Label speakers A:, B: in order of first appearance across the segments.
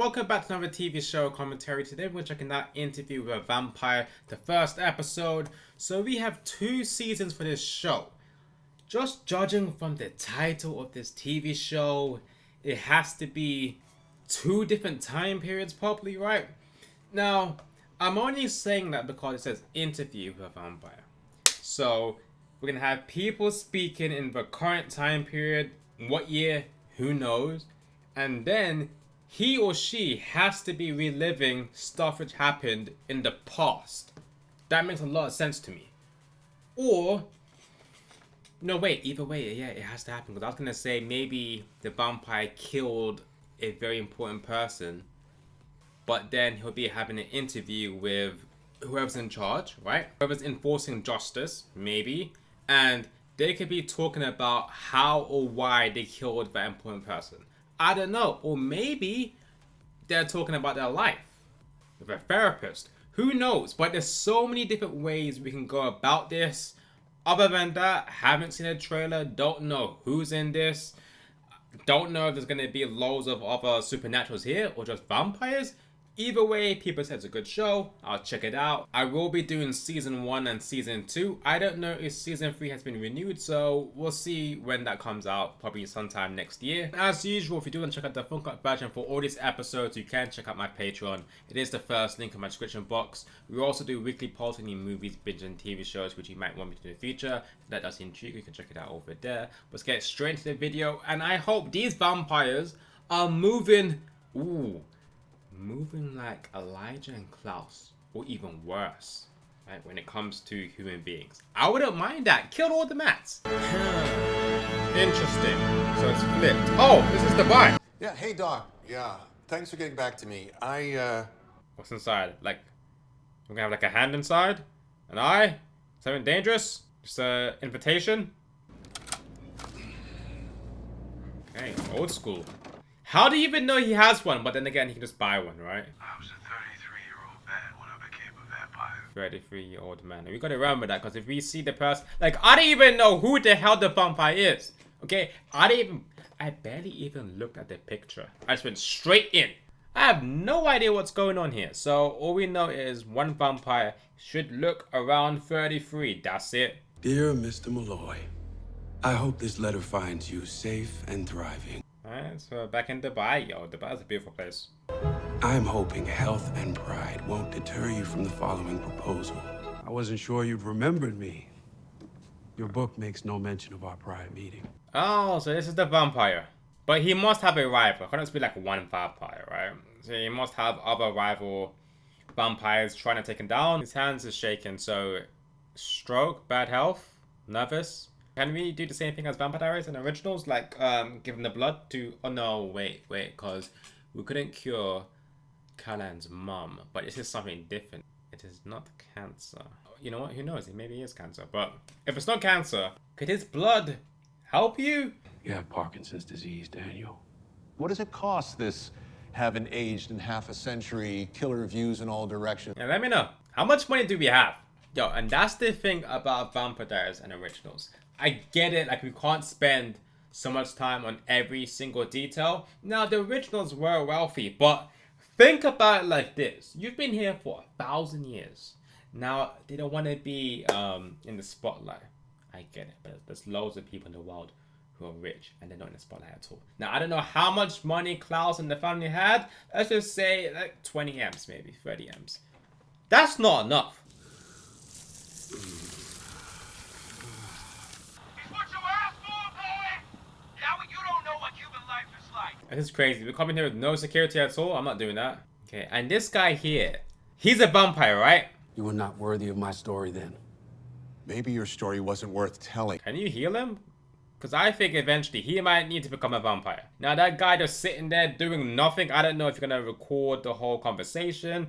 A: welcome back to another TV show commentary. Today we're checking out Interview with a Vampire, the first episode. So we have 2 seasons for this show. Just judging from the title of this TV show, it has to be 2 different time periods probably, right? Now, I'm only saying that because it says Interview with a Vampire. So we're going to have people speaking in the current time period. What year? Who knows? And then he or she has to be reliving stuff which happened in the past. That makes a lot of sense to me. Or, no wait, either way, yeah, it has to happen. Because I was going to say maybe the vampire killed a very important person. But then he'll be having an interview with whoever's in charge, right? Whoever's enforcing justice, maybe. And they could be talking about how or why they killed that important person. I don't know. Or maybe they're talking about their life with a therapist. Who knows? But there's so many different ways we can go about this. Other than that, haven't seen a trailer. Don't know who's in this. Don't know if there's going to be loads of other supernaturals here or just vampires. Either way, people said it's a good show. I'll check it out. I will be doing season 1 and season 2. I don't know if season 3 has been renewed, so we'll see when that comes out, probably sometime next year. As usual, if you do want to check out the full cut version for all these episodes, you can check out my Patreon. It is the first link in my description box. We also do weekly polls on new movies, binge and TV shows, which you might want me to do in the future. If that does intrigue you, can check it out over there. Let's get straight into the video, and I hope these vampires are moving like Elijah and Klaus, or even worse, right, when it comes to human beings. I wouldn't mind that. Killed all the mats. Interesting. So it's flipped. Oh, this is the buy.
B: Yeah, hey Doc. Yeah, thanks for getting back to me.
A: What's inside? Like, we're gonna have like a hand inside? An eye? Something dangerous? Just an invitation? Okay, old school. How do you even know he has one? But then again, he can just buy one, right?
C: I was a 33-year-old man when I became a vampire.
A: 33-year-old man. And we gotta remember that, because if we see the person, like, I don't even know who the hell the vampire is. Okay? I barely even looked at the picture. I just went straight in. I have no idea what's going on here. So all we know is one vampire should look around 33. That's it.
D: Dear Mr. Malloy, I hope this letter finds you safe and thriving.
A: Alright, so back in Dubai, yo. Dubai's a beautiful place.
D: I'm hoping health and pride won't deter you from the following proposal. I wasn't sure you'd remembered me. Your book makes no mention of our prior meeting.
A: Oh, so this is the vampire. But he must have a rival. It can't just be like one vampire, right? So he must have other rival vampires trying to take him down. His hands are shaking, so stroke, bad health, nervous. Can we do the same thing as Vampire Diaries and originals? Like, give him the blood to... Oh, no, wait, because we couldn't cure Callan's mum. But this is something different. It is not cancer. You know what? Who knows? It maybe is cancer. But if it's not cancer, could his blood help you?
D: You have Parkinson's disease, Daniel.
B: What does it cost, this haven't aged in half a century, killer reviews in all directions?
A: Yeah, let me know. How much money do we have? Yo, and that's the thing about Vampire Diaries and originals. I get it, like we can't spend so much time on every single detail. Now, the originals were wealthy, but think about it like this. You've been here for 1,000 years. Now, they don't want to be in the spotlight. I get it, but there's loads of people in the world who are rich and they're not in the spotlight at all. Now, I don't know how much money Klaus and the family had. Let's just say like 20 M's, maybe 30 M's. That's not enough. This is crazy. We're coming here with no security at all. I'm not doing that. Okay, and this guy here, he's a vampire, right?
D: You were not worthy of my story then.
B: Maybe your story wasn't worth telling.
A: Can you heal him? Because I think eventually he might need to become a vampire. Now that guy just sitting there doing nothing. I don't know if you're going to record the whole conversation.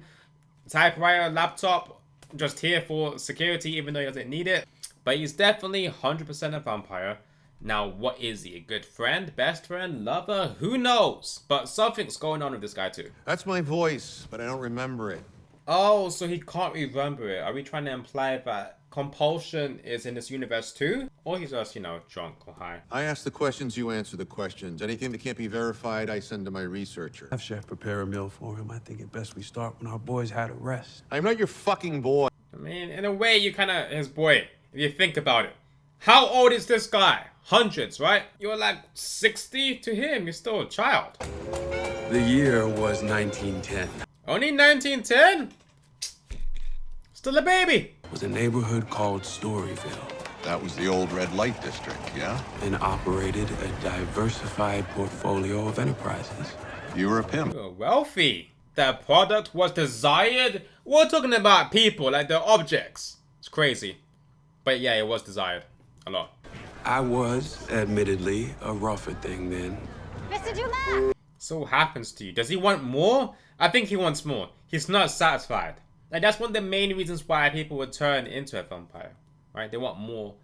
A: Typewriter, laptop, just here for security even though he doesn't need it. But he's definitely 100% a vampire. Now, what is he? A good friend? Best friend? Lover? Who knows? But something's going on with this guy too.
B: That's my voice, but I don't remember it.
A: Oh, so he can't remember it. Are we trying to imply that compulsion is in this universe too? Or he's just, you know, drunk or high?
B: I ask the questions, you answer the questions. Anything that can't be verified, I send to my researcher.
D: Have Chef prepare a meal for him. I think it best we start when our boys had a rest.
B: I'm not your fucking boy.
A: I mean, in a way, you kind of his boy, if you think about it. How old is this guy? Hundreds, right? You're like 60 to him. You're still a child.
D: The year was 1910.
A: Only 1910? Still a baby.
D: It was a neighborhood called Storyville
B: That was the old red light district, yeah?
D: and operated a diversified portfolio of enterprises.
B: You were a pimp.
A: You're wealthy. The product was desired. We're talking about people, like the objects. It's crazy. But yeah, it was desired. A lot.
D: I was, admittedly, a rougher thing then.
E: Mr. Dumas!
A: So what happens to you? Does he want more? I think he wants more. He's not satisfied. Like, that's one of the main reasons why people would turn into a vampire. Right? They want more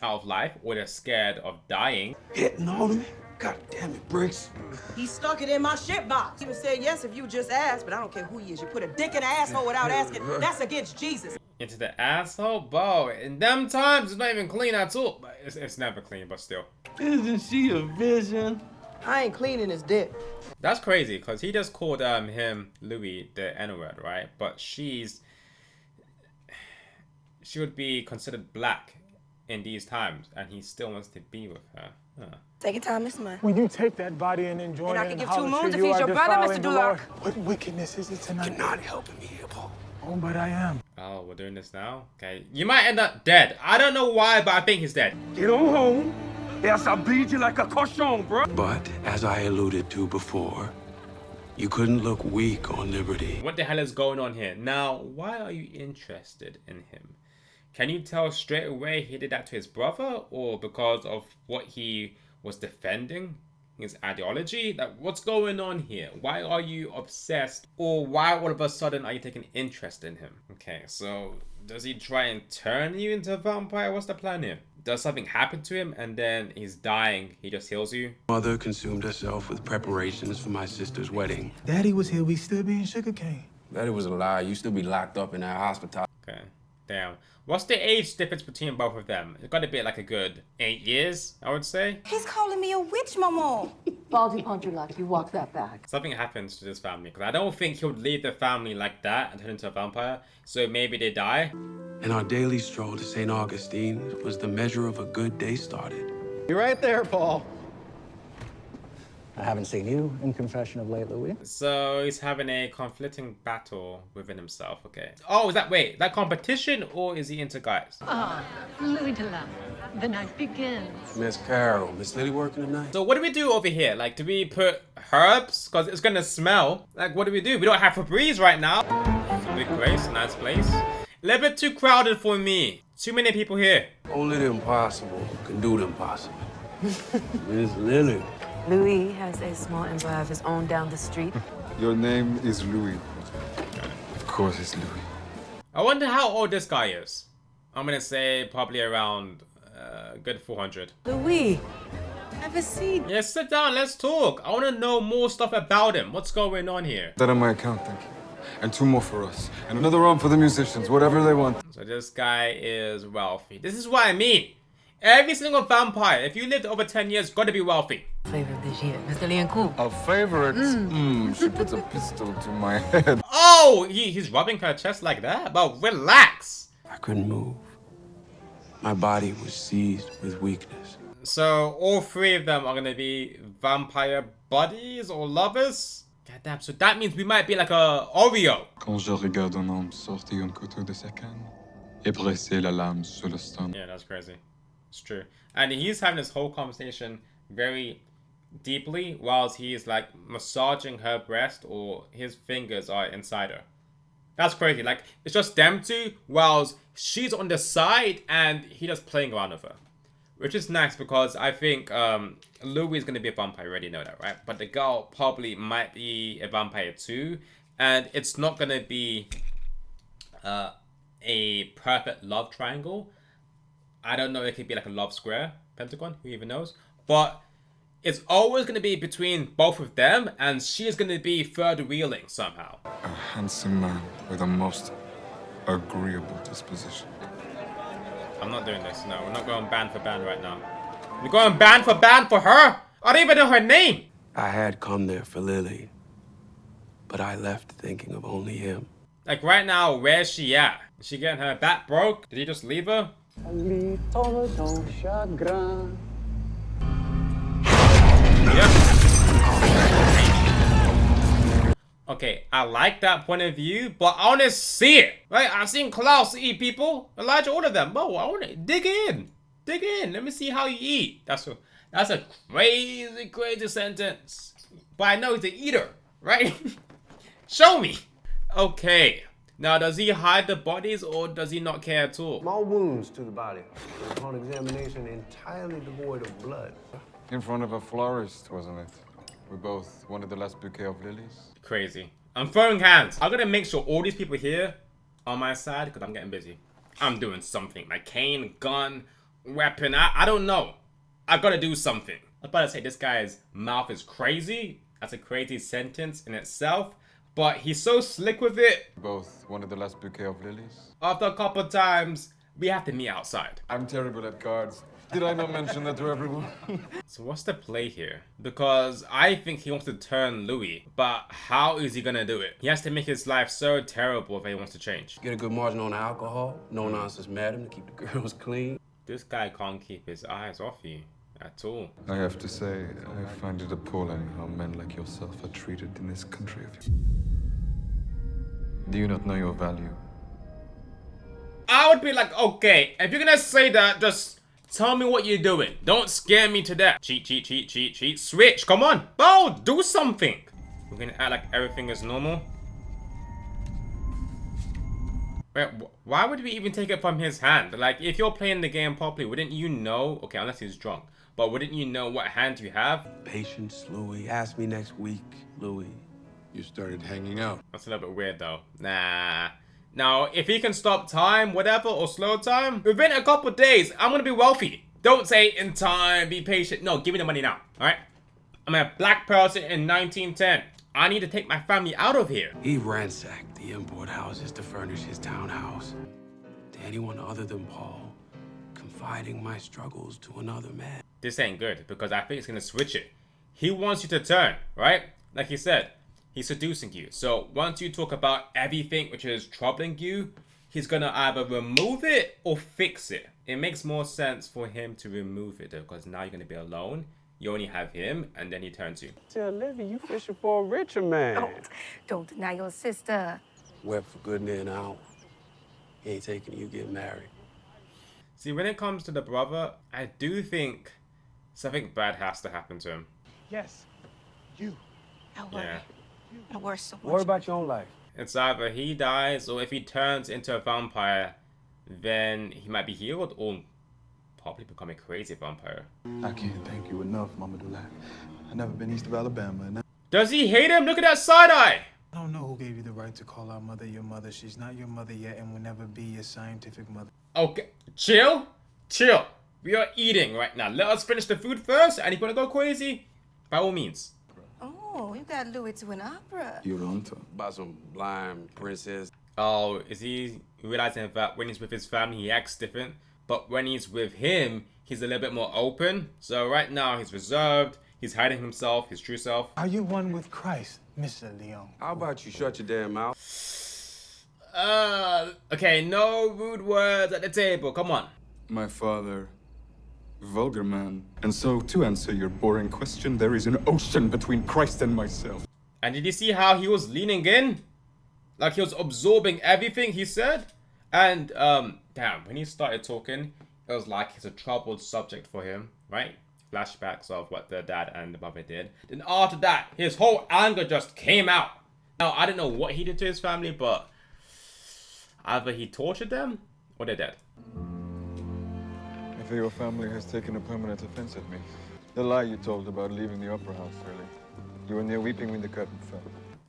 A: out of life, or they're scared of dying.
D: Hitting on me? God damn it, Briggs.
F: He stuck it in my shit box. He even said yes if you just asked, but I don't care who he is. You put a dick in an asshole without asking, that's against Jesus.
A: Into the asshole? Bro, in them times, it's not even clean at all. But it's never clean, but still.
G: Isn't she a vision?
F: I ain't cleaning his dick.
A: That's crazy, because he just called him, Louis, the N-word, right? But she would be considered black in these times, and he still wants to be with her. Huh.
F: Second time this month.
H: When you take that body and enjoy
F: And I
H: it
F: can
H: and
F: give 2
H: holler
F: moons
H: to
F: to
H: you
F: feed
H: are
F: your brother,
H: defiling
F: Mr.
H: the
F: Dulac.
H: Lord. What wickedness is it tonight?
D: You're not helping me here, Paul.
H: Oh, but I am.
A: Oh, we're doing this now? Okay. You might end up dead. I don't know why, but I think he's dead.
G: Get on home, else I'll bleed you like a cochon, bro.
D: But, as I alluded to before, you couldn't look weak on liberty.
A: What the hell is going on here? Now, why are you interested in him? Can you tell straight away he did that to his brother, or because of what he was defending? His ideology? Like, what's going on here? Why are you obsessed? Or why all of a sudden are you taking interest in him? Okay, so does he try and turn you into a vampire? What's the plan here? Does something happen to him and then he's dying, he just heals you?
D: Mother consumed herself with preparations for my sister's wedding.
H: Daddy was here. We still being sugarcane.
I: That it was a lie. You still be locked up in that hospital.
A: Okay, damn. What's the age difference between both of them? It's got to be like a good 8 years, I would say.
F: He's calling me a witch, Maman.
E: Baldy Ponderluck, you walk that back.
A: Something happens to this family, because I don't think he would leave the family like that and turn into a vampire. So maybe they die.
D: And our daily stroll to St. Augustine was the measure of a good day started.
J: You're right there, Paul. I haven't seen you in confession of late, Louis.
A: So he's having a conflicting battle within himself. Okay. Oh, is that competition, or is he into guys?
E: Ah, Louis de Love, the night begins.
D: Miss Carol, Miss Lily working tonight?
A: So what do we do over here? Like, do we put herbs? Because it's gonna smell. Like, what do? We don't have Febreze right now. It's a big place, nice place. A little bit too crowded for me. Too many people here.
D: Only the impossible can do the impossible. Miss Lily.
K: Louis has a small empire of his own down the street.
C: Your name is Louis. Of course it's Louis.
A: I wonder how old this guy is. I'm gonna say probably around good 400.
K: Louis, have a seat.
A: Yeah, sit down, let's talk. I wanna know more stuff about him. What's going on here?
C: That on my account, thank you. And 2 more for us. And another round for the musicians, whatever they want.
A: So this guy is wealthy. This is what I mean. Every single vampire, if you lived over 10 years, gotta be wealthy.
K: Flavor of this year, Mr. Liancourt.
C: A favorite? She puts a pistol to my head.
A: Oh, he's rubbing her chest like that? But relax.
D: I couldn't move. My body was seized with weakness.
A: So all 3 of them are gonna be vampire buddies or lovers? Goddamn, so that means we might be like a Oreo.
C: Quand je regarde un homme sortir un couteau de sa canne et presser la lame sur le stomach.
A: Yeah, that's crazy. It's true. And he's having this whole conversation very deeply whilst he's like massaging her breast, or his fingers are inside her. That's crazy. Like, it's just them two whilst she's on the side and he just playing around with her. Which is nice, because I think Louis is going to be a vampire. You already know that, right? But the girl probably might be a vampire too. And it's not going to be a perfect love triangle. I don't know, it could be like a love square, pentagon, who even knows? But it's always going to be between both of them, and she's going to be third wheeling somehow.
C: A handsome man with a most agreeable disposition.
A: I'm not doing this. No, we're not going band for band right now. We're going band for her. I don't even know her name.
D: I had come there for Lily, but I left thinking of only him.
A: Like right now, where's she at? Is she getting her back broke? Did he just leave her? Okay, I like that point of view, but I want to see it, right? I've seen Klaus eat people, Elijah, all of them. Bro, I want to dig in. Let me see how you eat. That's a crazy sentence. But I know he's an eater, right? Show me. Okay. Now, does he hide the bodies or does he not care at all?
D: Small wounds to the body. Upon examination, entirely devoid of blood.
C: In front of a florist, wasn't it? We both wanted the last bouquet of lilies.
A: Crazy. I'm throwing hands. I'm gonna make sure all these people here are on my side because I'm getting busy. I'm doing something. Like cane, gun, weapon. I don't know. I gotta do something. I was about to say this guy's mouth is crazy. That's a crazy sentence in itself. But he's so slick with it.
C: We both wanted the last bouquet of lilies.
A: After a couple times, we have to meet outside.
C: I'm terrible at cards. Did I not mention that to everyone?
A: So what's the play here? Because I think he wants to turn Louis, but how is he gonna do it? He has to make his life so terrible if he wants to change.
D: Get a good margin on the alcohol, no nonsense madam to keep the girls clean.
A: This guy can't keep his eyes off you at all.
C: I have to say, I find it appalling how men like yourself are treated in this country of you. Do you not know your value?
A: I would be like, okay, if you're gonna say that, just tell me what you're doing. Don't scare me to death. Cheat. Switch, come on. Bo, do something. We're gonna act like everything is normal. Wait, why would we even take it from his hand? Like, if you're playing the game properly, wouldn't you know? Okay, unless he's drunk. But wouldn't you know what hand you have?
D: Patience, Louis. Ask me next week, Louis.
B: You started hanging out.
A: That's a little bit weird, though. Nah. Now, if he can stop time, whatever, or slow time, within a couple days, I'm gonna be wealthy. Don't say in time, be patient. No, give me the money now, alright? I'm a black person in 1910. I need to take my family out of here.
D: He ransacked the import houses to furnish his townhouse. To anyone other than Paul, confiding my struggles to another man.
A: This ain't good, because I think it's gonna switch it. He wants you to turn, right? Like he said. He's seducing you. So once you talk about everything which is troubling you, he's gonna either remove it or fix it. It makes more sense for him to remove it though, because now you're gonna be alone. You only have him, and then he turns you.
D: Tell Livy you fishing for a richer man.
K: Don't deny your sister.
D: Wept for good near an hour. He ain't taking you get married.
A: See, when it comes to the brother, I do think something bad has to happen to him.
H: Yes, you.
E: Don't worry.
A: Yeah.
E: Don't worry so much.
D: Worry about your own life.
A: It's either he dies, or if he turns into a vampire, then he might be healed, or probably become a crazy vampire.
H: I can't thank you enough, Mama Dulac. I've never been east of Alabama, and
A: Does he hate him? Look at that side eye!
H: I don't know who gave you the right to call our mother your mother. She's not your mother yet and will never be your scientific mother.
A: Okay, chill. We are eating right now. Let us finish the food first, and if you wanna go crazy, by all means.
K: Oh, you got Louis to an opera.
C: You're on to.
D: About some blind princess.
A: Oh, is he realizing that when he's with his family, he acts different? But when he's with him, he's a little bit more open. So right now, he's reserved. He's hiding himself, his true self.
H: Are you one with Christ, Mr. Leon?
D: How about you shut your damn mouth?
A: Okay, no rude words at the table. Come on.
C: My father, vulgar man. And so, to answer your boring question, there is an ocean between Christ and myself.
A: And did you see how he was leaning in? Like he was absorbing everything he said? And, damn, when he started talking, it was like it's a troubled subject for him, right? Flashbacks of what the dad and the mother did. Then after that, his whole anger just came out. Now, I don't know what he did to his family, but either he tortured them or they're dead.
C: I fear your family has taken a permanent offense at me. The lie you told about leaving the opera house early. You were near weeping when the curtain fell.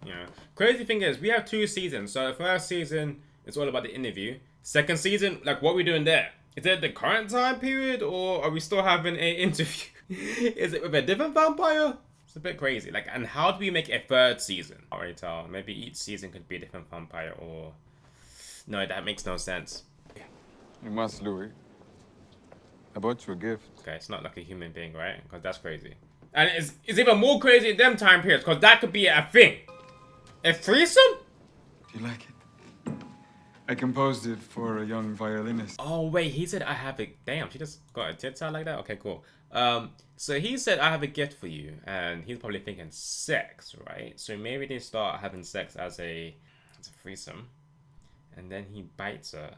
A: Yeah. Crazy thing is, we have 2 seasons. So the first season is all about the interview. Second season, like what are we doing there? Is it the current time period or are we still having an interview? Is it with a different vampire? It's a bit crazy. Like, and how do we make a third season? I can't really tell. Maybe each season could be a different vampire, or no, that makes no sense.
C: You must, Louis. I bought you a gift.
A: Okay, it's not like a human being, right? Because that's crazy. And it's even more crazy in them time periods, because that could be a thing. A threesome?
C: Do you like it? I composed it for a young violinist.
A: Oh wait, he said I have a damn. She just got a tits out like that. Okay, cool. So he said I have a gift for you, and he's probably thinking sex, right? So maybe they start having sex as a threesome, and then he bites her,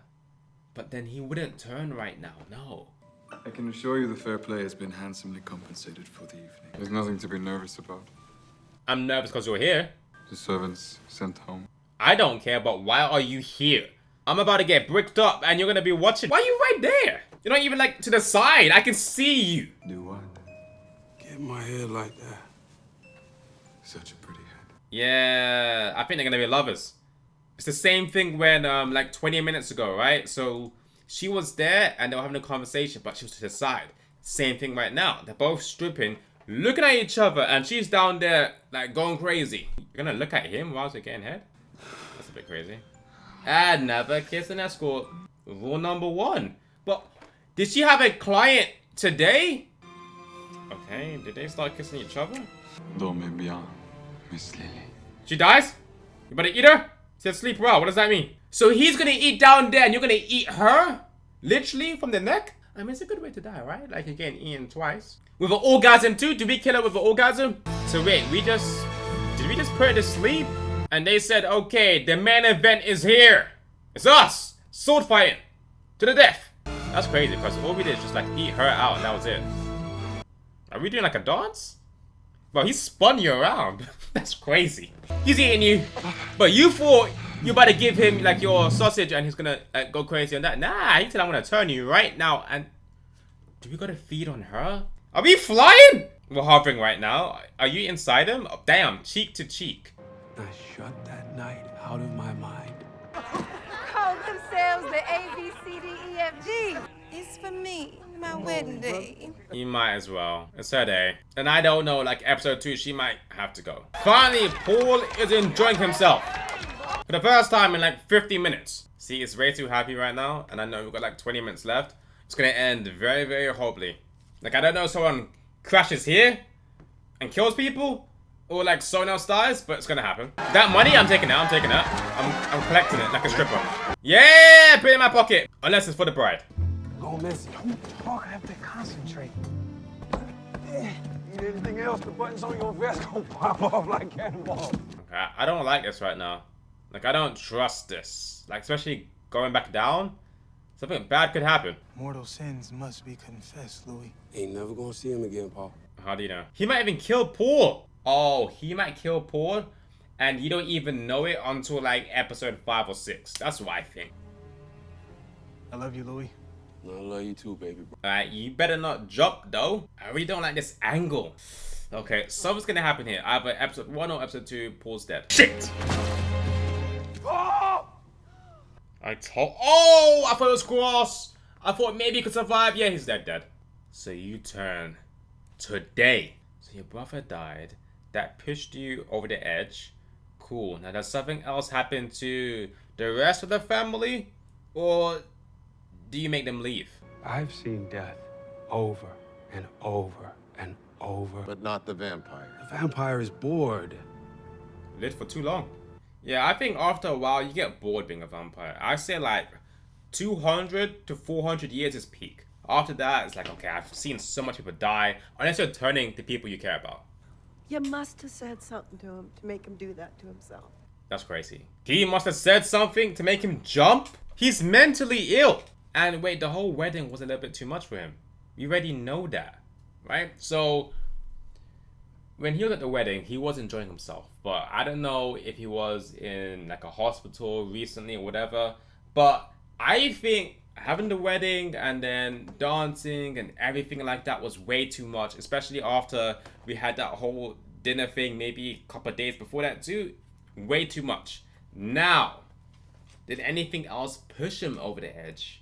A: but then he wouldn't turn right now. No.
C: I can assure you the fair play has been handsomely compensated for the evening. There's nothing to be nervous about.
A: I'm nervous because you're here.
C: The servants sent home.
A: I don't care, but why are you here? I'm about to get bricked up and you're gonna be watching. Why are you right there? You're not even like to the side. I can see you.
C: Do what?
D: Get my head like that.
C: Such a pretty head.
A: Yeah, I think they're gonna be lovers. It's the same thing when like 20 minutes ago, right? So she was there and they were having a conversation, but she was to the side. Same thing right now. They're both stripping, looking at each other, and she's down there like going crazy. You're gonna look at him while they're getting head? That's a bit crazy. And never kiss an escort. Rule number 1. But did she have a client today? Okay, did they start kissing each other?
C: Dormez bien, Miss Lily.
A: She dies? You better eat her? Said sleep well. What does that mean? So he's gonna eat down there and you're gonna eat her? Literally from the neck? I mean, it's a good way to die, right? Like you're getting eaten twice. With an orgasm too? Did we kill her with an orgasm? So wait, did we just put her to sleep? And they said, okay, the main event is here. It's us. Sword fighting. To the death. That's crazy because all we did is just like eat her out and that was it. Are we doing like a dance? Well, he spun you around. That's crazy. He's eating you. But you thought you about to give him like your sausage and he's gonna go crazy on that. Nah, he said I'm gonna turn you right now. And do we gotta feed on her? Are we flying? We're hovering right now. Are you inside him? Oh, damn, cheek to cheek.
D: I shut that night out of my mind.
K: Call themselves the ABCDEFG.
L: It's for me, my wedding day.
A: You might as well. It's her day. And I don't know, like episode 2, she might have to go. Finally, Paul is enjoying himself. For the first time in like 50 minutes. See, it's way too happy right now. And I know we've got like 20 minutes left. It's gonna end very, very horribly. Like, I don't know if someone crashes here and kills people. Or like someone else dies, but it's gonna happen. That money, I'm taking that, I'm collecting it like a stripper. Yeah, put it in my pocket. Unless it's for the bride.
D: Go miss it.
H: Don't talk, I have to concentrate.
G: Eat anything else, the buttons on your vest gonna pop off like cannonballs.
A: Okay, I don't like this right now. Like, I don't trust this. Like, especially going back down. Something bad could happen.
H: Mortal sins must be confessed, Louis.
D: Ain't never gonna see him again, Paul.
A: How do you know? He might even kill Paul. Oh, he might kill Paul, and you don't even know it until like episode 5 or 6. That's what I think.
H: I love you, Louis.
D: I love you too, baby.
A: Alright, you better not jump though. I really don't like this angle. Okay, something's gonna happen here. Either episode 1 or episode 2, Paul's dead. Shit!
G: Oh!
A: I thought it was cross. I thought maybe he could survive. Yeah, he's dead. So you turn today. So your brother died. That pushed you over the edge. Cool. Now, does something else happen to the rest of the family? Or do you make them leave?
D: I've seen death over and over and over.
B: But not the vampire.
D: The vampire is bored.
A: Lived for too long. Yeah, I think after a while, you get bored being a vampire. I say like 200 to 400 years is peak. After that, it's like, okay, I've seen so much people die. Unless you're turning to people you care about.
L: You must have said something to him to make him do that to himself.
A: That's crazy. He must have said something to make him jump? He's mentally ill. And wait, the whole wedding was a little bit too much for him. You already know that, right? So, when he was at the wedding, he was enjoying himself. But I don't know if he was in like a hospital recently or whatever. But I think having the wedding and then dancing and everything like that was way too much. Especially after we had that whole dinner thing maybe a couple of days before that too. Way too much. Now, did anything else push him over the edge?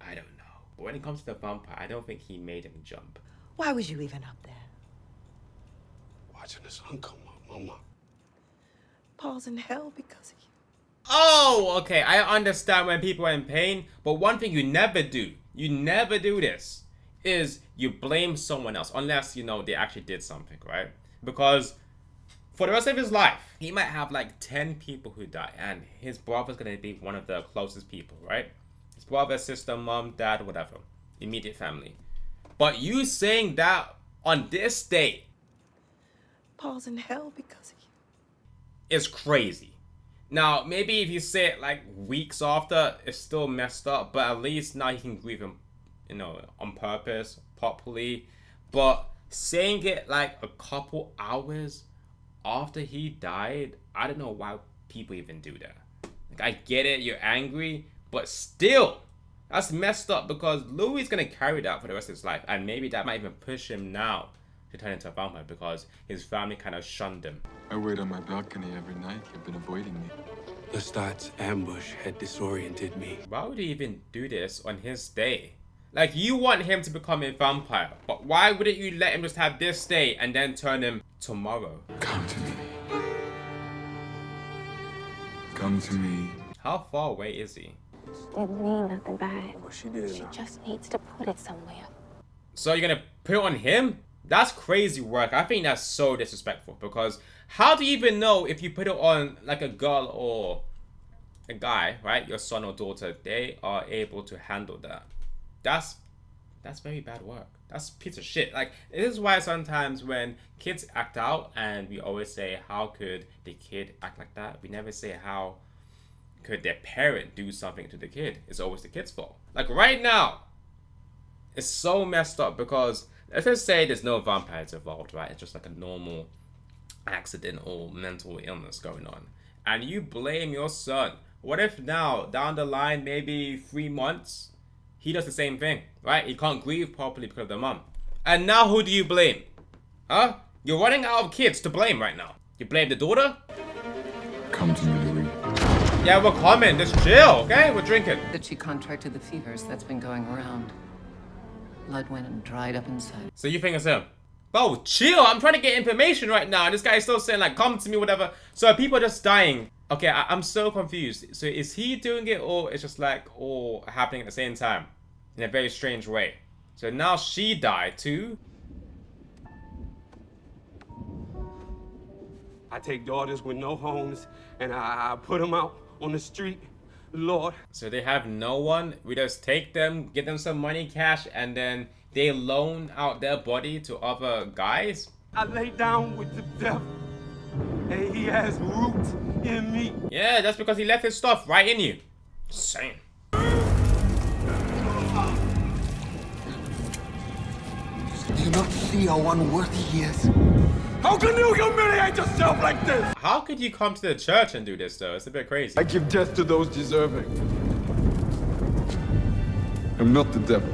A: I don't know. But when it comes to the vampire, I don't think he made him jump.
F: Why was you even up there?
D: Watching the sun come up, Mama.
F: Paul's in hell because of you.
A: Oh, okay, I understand when people are in pain, but one thing you never do this, is you blame someone else, unless, you know, they actually did something, right? Because for the rest of his life, he might have like 10 people who die, and his brother's gonna be one of the closest people, right? His brother, sister, mom, dad, whatever, immediate family. But you saying that on this day,
F: Paul's in hell because of you,
A: is crazy. Now, maybe if you say it like weeks after, it's still messed up, but at least now he can grieve him, you know, on purpose, properly. But saying it like a couple hours after he died, I don't know why people even do that. Like, I get it, you're angry, but still, that's messed up, because Louis is gonna carry that for the rest of his life, and maybe that might even push him now to turn into a vampire because his family kind of shunned him.
C: I wait on my balcony every night. You've been avoiding me.
D: Lestat's ambush had disoriented me.
A: Why would he even do this on his day? Like, you want him to become a vampire, but why wouldn't you let him just have this day and then turn him tomorrow?
C: Come to me. Come to me.
A: How far away is he?
M: Didn't mean nothing bad.
D: What she did
M: She
D: now.
M: just needs to put it somewhere.
A: So you're gonna put it on him? That's crazy work. I think that's so disrespectful, because how do you even know if you put it on like a girl or a guy, right? Your son or daughter, they are able to handle that. That's very bad work. That's a piece of shit. Like, this is why sometimes when kids act out, and we always say, how could the kid act like that? We never say, how could their parent do something to the kid? It's always the kid's fault. Like, right now, it's so messed up, because let's just say there's no vampires involved, right? It's just like a normal accident or mental illness going on. And you blame your son. What if now, down the line, maybe 3 months, he does the same thing, right? He can't grieve properly because of the mom. And now who do you blame? Huh? You're running out of kids to blame right now. You blame the daughter?
C: Come to me, Louis.
A: Yeah, we're coming. Just chill, okay? We're drinking.
K: That she contracted the fevers that's been going around. Blood went and dried up inside.
A: So you think it's him? Bro, chill. I'm trying to get information right now. And this guy is still saying, like, come to me, whatever. So people are just dying. Okay, I'm so confused. So is he doing it, or it's just like all happening at the same time in a very strange way? So now she died too.
G: I take daughters with no homes and I put them out on the street, Lord.
A: So they have no one. We just take them, get them some money, cash, and then they loan out their body to other guys.
G: I lay down with the devil and he has root in me.
A: Yeah, that's because he left his stuff right in you. Just saying.
B: Do you not see how unworthy he is?
G: How can you humiliate yourself like this?
A: How could you come to the church and do this though? It's a bit crazy.
C: I give death to those deserving. I'm not the devil.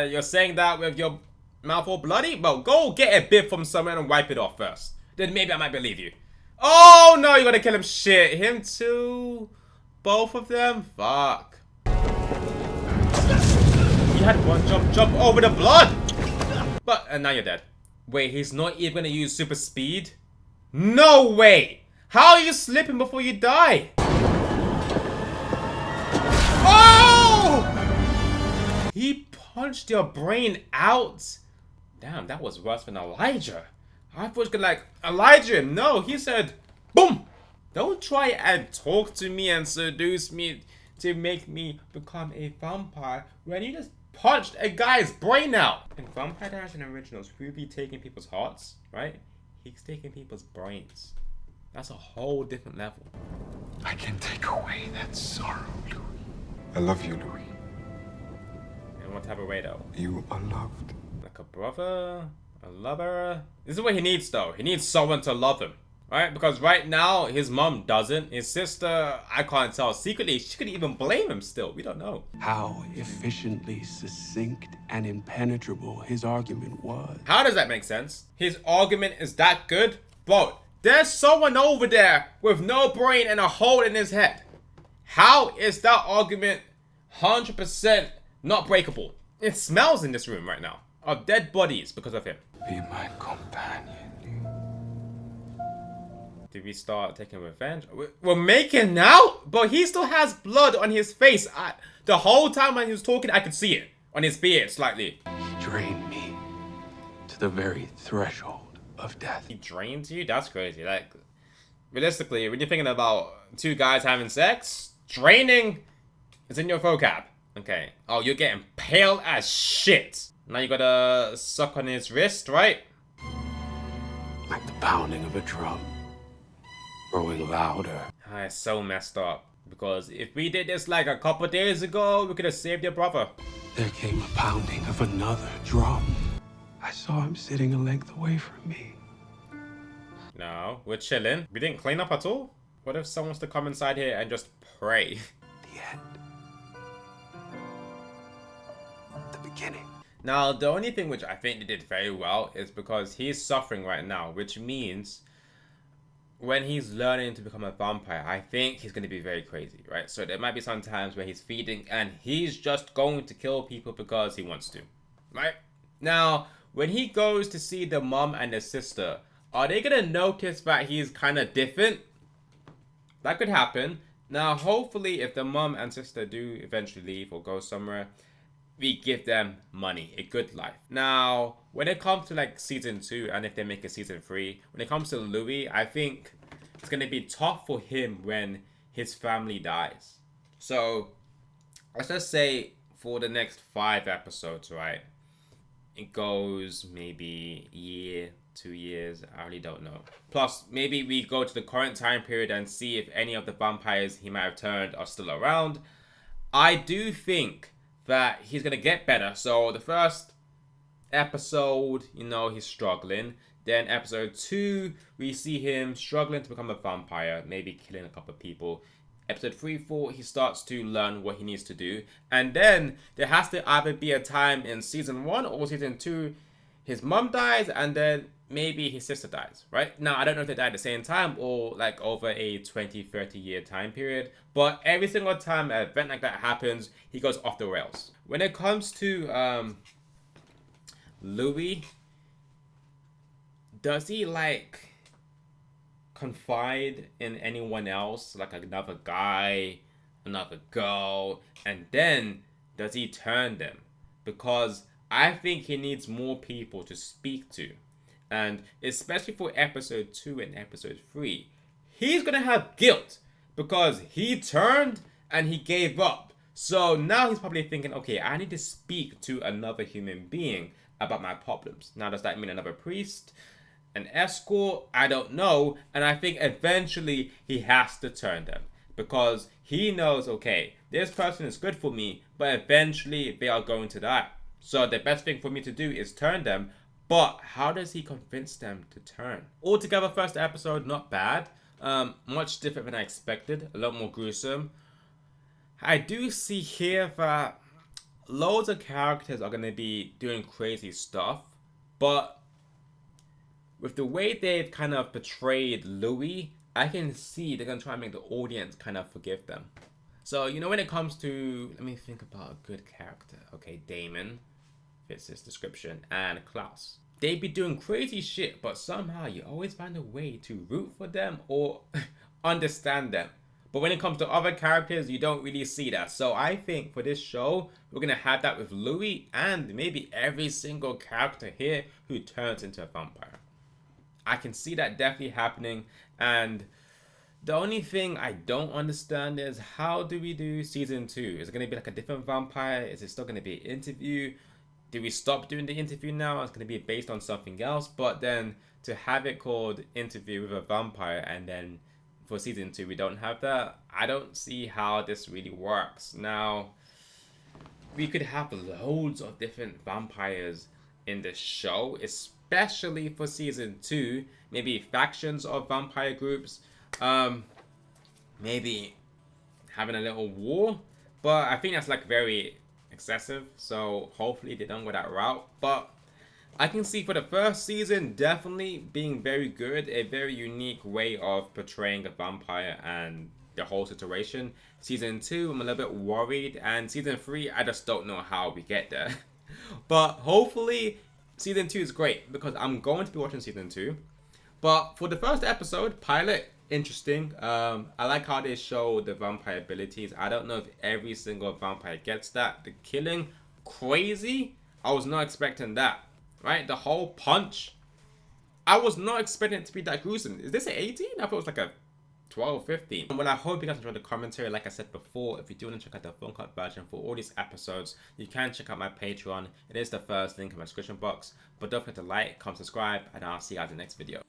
A: You're saying that with your mouth all bloody? Well, go get a bib from somewhere and wipe it off first. Then maybe I might believe you. Oh no, you're gonna kill him. Shit, him too? Both of them? Fuck. You had one jump over the blood. But, and now you're dead. Wait, he's not even gonna use super speed? No way! How are you slipping before you die? Oh! He punched your brain out. Damn, that was worse than Elijah. I thought it was gonna like Elijah. No, he said, boom! Don't try and talk to me and seduce me to make me become a vampire when you just punched a guy's brain out. In Vampire Diaries and Originals, we'd be taking people's hearts, right? He's taking people's brains. That's a whole different level.
C: I can take away that sorrow, Louis. I love you, Louis.
A: In what type of way though?
C: You are loved.
A: Like a brother? A lover? This is what he needs though. He needs someone to love him. Right? Because right now, his mom doesn't. His sister, I can't tell. Secretly, she could even blame him still. We don't know.
D: How efficiently succinct and impenetrable his argument was.
A: How does that make sense? His argument is that good? Bro, there's someone over there with no brain and a hole in his head. How is that argument 100% not breakable? It smells in this room right now. of dead bodies because of him.
H: Be my companion.
A: Did we start taking revenge? We're making out? But he still has blood on his face. The whole time when he was talking, I could see it on his beard slightly.
D: He drained me to the very threshold of death.
A: He drained you? That's crazy. Like, realistically, when you're thinking about two guys having sex, draining is in your vocab. Okay. Oh, you're getting pale as shit. Now you gotta suck on his wrist, right?
D: Like the pounding of a drum, growing louder.
A: It's so messed up. Because if we did this like a couple days ago, we could have saved your brother.
D: There came a pounding of another drum. I saw him sitting a length away from me.
A: No, we're chilling. We didn't clean up at all? What if someone wants to come inside here and just pray?
D: The end. The beginning.
A: Now, the only thing which I think they did very well is because he's suffering right now, which means when he's learning to become a vampire, I think he's going to be very crazy, right? So there might be some times where he's feeding and he's just going to kill people because he wants to, right? Now, when he goes to see the mom and the sister, are they going to notice that he's kind of different? That could happen. Now, hopefully, if the mom and sister do eventually leave or go somewhere, we give them money, a good life. Now, when it comes to like season 2, and if they make a season 3, when it comes to Louis, I think it's going to be tough for him when his family dies. So, let's just say for the next 5 episodes, right? It goes maybe a year, 2 years, I really don't know. Plus, maybe we go to the current time period and see if any of the vampires he might have turned are still around. I do think that he's gonna get better. So the first episode, you know, he's struggling. Then episode 2, we see him struggling to become a vampire, maybe killing a couple of people. Episode 3, 4, he starts to learn what he needs to do. And then there has to either be a time in season 1 or season 2, his mom dies and then maybe his sister dies, right? Now, I don't know if they die at the same time or like over a 20, 30 year time period, but every single time an event like that happens, he goes off the rails. When it comes to Louis, does he like confide in anyone else, like another guy, another girl, and then does he turn them? Because I think he needs more people to speak to. And especially for episode 2 and episode 3, he's going to have guilt because he turned and he gave up. So now he's probably thinking, okay, I need to speak to another human being about my problems. Now, does that mean another priest? An escort? I don't know. And I think eventually he has to turn them because he knows, okay, this person is good for me, but eventually they are going to die. So the best thing for me to do is turn them. But how does he convince them to turn? Altogether, first episode, not bad. Much different than I expected. A lot more gruesome. I do see here that loads of characters are going to be doing crazy stuff. But with the way they've kind of portrayed Louis, I can see they're going to try and make the audience kind of forgive them. So, you know, when it comes to, let me think about a good character. Okay, Damon fits this description, and Klaus. They be doing crazy shit, but somehow you always find a way to root for them or understand them. But when it comes to other characters, you don't really see that. So I think for this show, we're going to have that with Louis and maybe every single character here who turns into a vampire. I can see that definitely happening. And the only thing I don't understand is, how do we do season 2? Is it going to be like a different vampire? Is it still going to be an interview? Do we stop doing the interview now? It's going to be based on something else. But then to have it called Interview with a Vampire and then for season 2 we don't have that, I don't see how this really works. Now, we could have loads of different vampires in the show, especially for season 2. Maybe factions of vampire groups. Maybe having a little war. But I think that's like very excessive, so hopefully they don't go that route. But I can see for the first season definitely being very good, a very unique way of portraying a vampire and the whole situation. Season 2, I'm a little bit worried, and season 3, I just don't know how we get there. But hopefully season 2 is great because I'm going to be watching season 2. But for the first episode, pilot, interesting. I like how they show the vampire abilities. I don't know if every single vampire gets that. The killing, crazy. I was not expecting that, right? The whole punch, I was not expecting it to be that gruesome. Is this an 18? I thought it was like a 12, 15. Well, I hope you guys enjoyed the commentary. Like I said before, if you do want to check out the full cut version for all these episodes, you can check out my Patreon. It is the first link in my description box. But don't forget to like, comment, subscribe, and I'll see you guys in the next video.